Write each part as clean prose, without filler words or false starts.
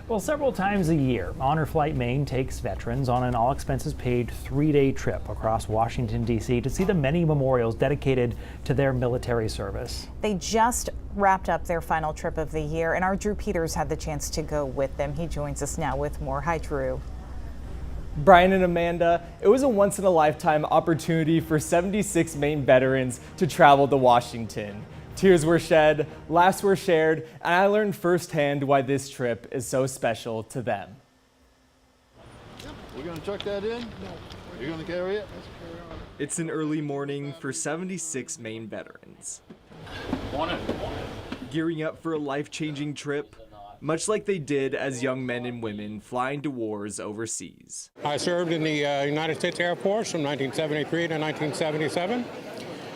Well, several times a year, Honor Flight Maine takes veterans on an all-expenses-paid 3-day trip across Washington, D.C. to see the many memorials dedicated to their military service. They just wrapped up their final trip of the year, and our Drew Peters had the chance to go with them. He joins us now with more. Hi, Drew. Brian and Amanda, it was a once-in-a-lifetime opportunity for 76 Maine veterans to travel to Washington. Tears were shed, laughs were shared, and I learned firsthand why this trip is so special to them. We're going to chuck that in? No. You're going to carry it? It's an early morning for 76 Maine veterans. Gearing up for a life-changing trip, much like they did as young men and women flying to wars overseas. I served in the United States Air Force from 1973 to 1977.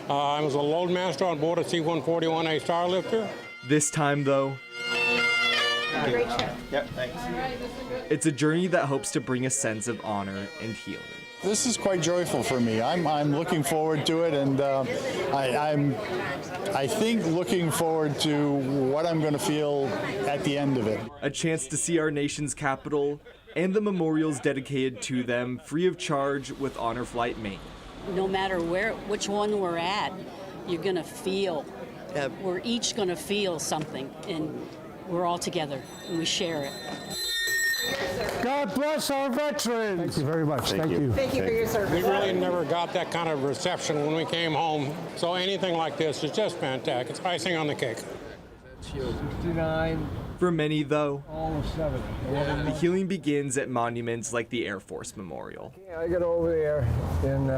I was a loadmaster on board a C-141A Starlifter. This time, though, Great trip. Yep, thanks. it's a journey that hopes to bring a sense of honor and healing. This is quite joyful for me. I'm looking forward to it, and I think looking forward to what I'm going to feel at the end of it. A chance to see our nation's capital and the memorials dedicated to them free of charge with Honor Flight Maine. No matter which one we're at, you're going to feel, we're each going to feel something, and we're all together, and we share it. God bless our veterans. Thank you very much. Thank you. Thank you for your service. We really never got that kind of reception when we came home, so anything like this is just fantastic. It's icing on the cake. 69. For many, though, All of 7. the healing begins at monuments like the Air Force Memorial. I got over there in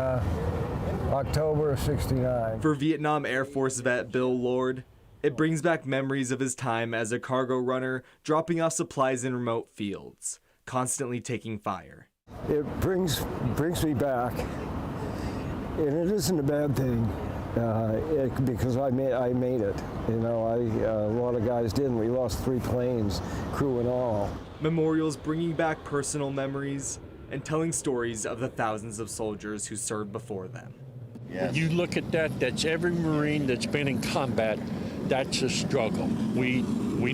October of 69. For Vietnam Air Force vet Bill Lord, it brings back memories of his time as a cargo runner, dropping off supplies in remote fields, constantly taking fire. It brings me back, and it isn't a bad thing because I made it. You know, a lot of guys didn't. We lost 3 planes, crew and all. Memorials bringing back personal memories and telling stories of the thousands of soldiers who served before them. Yes. You look at that, that's every Marine that's been in combat, that's a struggle. We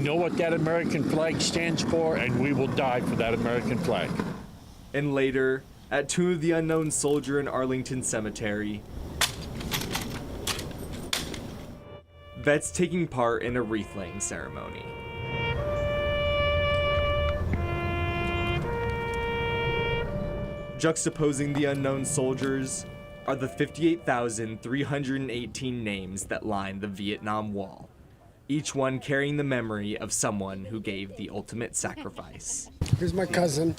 know what that American flag stands for, and we will die for that American flag. And later, at Tomb of the Unknown Soldier in Arlington Cemetery, vets taking part in a wreath-laying ceremony. Juxtaposing the unknown soldiers are the 58,318 names that line the Vietnam Wall, each one carrying the memory of someone who gave the ultimate sacrifice. Here's my cousin.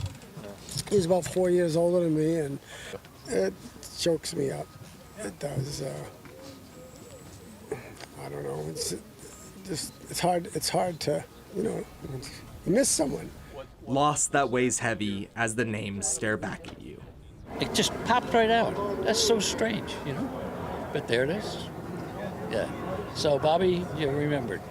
He's about 4 years older than me, and it chokes me up. It does. I don't know. It's hard. It's hard to, you miss someone. Loss that weighs heavy as the names stare back at you. It just popped right out. That's so strange, But there it is. Yeah. So, Bobby, you remembered,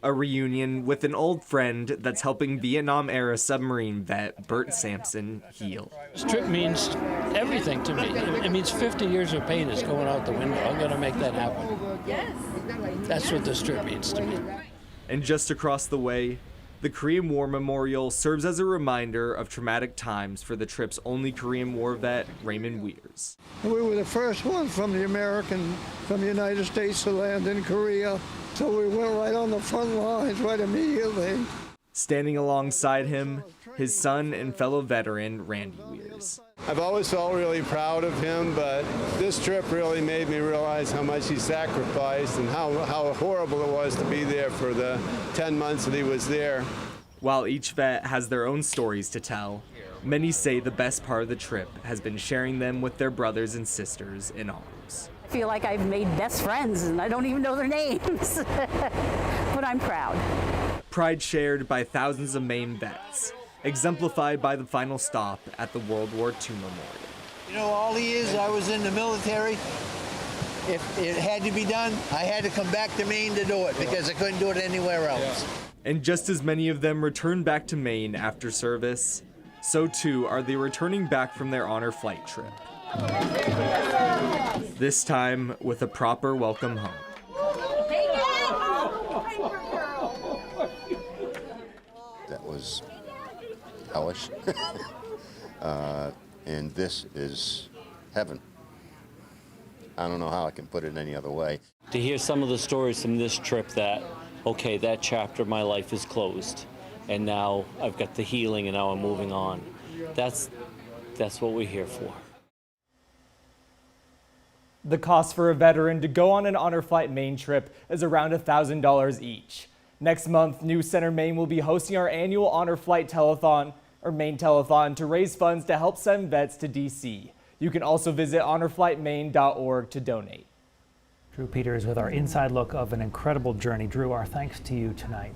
A reunion with an old friend that's helping Vietnam-era submarine vet Bert Sampson heal. This trip means everything to me. It means 50 years of pain is going out the window. I'm going to make that happen. Yes. That's what this trip means to me. And just across the way, the Korean War Memorial serves as a reminder of traumatic times for the trip's only Korean War vet, Raymond Weirs. We were the first one from the United States to land in Korea, so we went right on the front lines right immediately. Standing alongside him, his son and fellow veteran, Randy Weirs. I've always felt really proud of him, but this trip really made me realize how much he sacrificed and how horrible it was to be there for the 10 months that he was there. While each vet has their own stories to tell, many say the best part of the trip has been sharing them with their brothers and sisters in arms. I feel like I've made best friends, and I don't even know their names, but I'm proud. Pride shared by thousands of Maine vets, exemplified by the final stop at the World War II Memorial. All the years I was in the military, if it had to be done, I had to come back to Maine to do it because I couldn't do it anywhere else. And just as many of them returned back to Maine after service, so too are they returning back from their honor flight trip. This time with a proper welcome home. That was hellish. And this is heaven. I don't know how I can put it any other way. To hear some of the stories from this trip that, okay, that chapter of my life is closed, and now I've got the healing, and now I'm moving on. That's what we're here for. The cost for a veteran to go on an Honor Flight Maine trip is around $1,000 each. Next month, News Center Maine will be hosting our annual Honor Flight Telethon, or Maine Telethon, to raise funds to help send vets to D.C. You can also visit honorflightmaine.org to donate. Drew Peters with our inside look of an incredible journey. Drew, our thanks to you tonight.